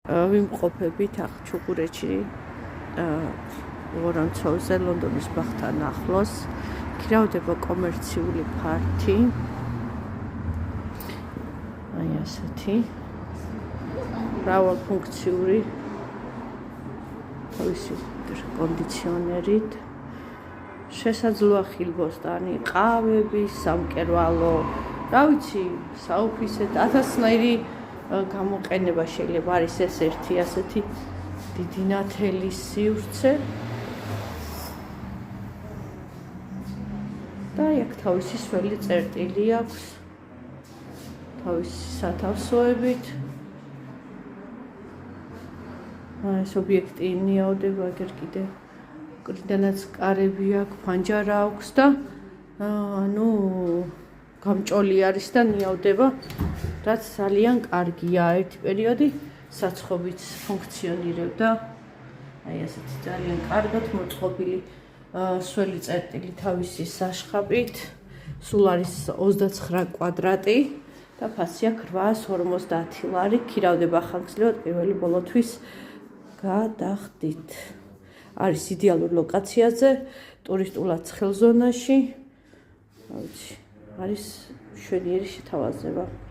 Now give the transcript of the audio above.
ვიმყოფებით ჩუღურეთში ვორონცოვზე ლონდონის ბაღთან ახლოს. ქირავდება კომერციული ფართი. აი ასეთი მრავალფუნქციური თავისი კონდიციონერით. შესაძლოა ხილბოსტანი, ყავები, სამკერვალო, რა ვიცი, საოფისე 1000-ნაირი გამოყენება შეიძლება არის ეს ერთი ასეთი დიდი ნათელი სივრცე. და აქ თავისი სველი წერტილი აქვს. თავისი სათავსოებით. ეს ობიექტი ნიავდება აგერ კიდე კრიდანაც კარები აქვს, ფანჯარა აქვს და გამჭოლი არის და ნიავდება, რაც ძალიან კარგია. ერთი პერიოდი საცხობიც ფუნქციონირებდა. აი ასეთი ძალიან კარგად მოწყობილი სველი წერტილი თავისი საშხაპით. სულ არის 29 კვადრატი და ფასი აქვს 850 ლარი. ქირავდება ხანგრძლივად პირველი ბოლოთვის გადახდით. არის იდეალურ ლოკაციაზე, ტურისტულად ცხელ ზონაში. რა ვიცი, არის მშვენიერი შეთავაზება.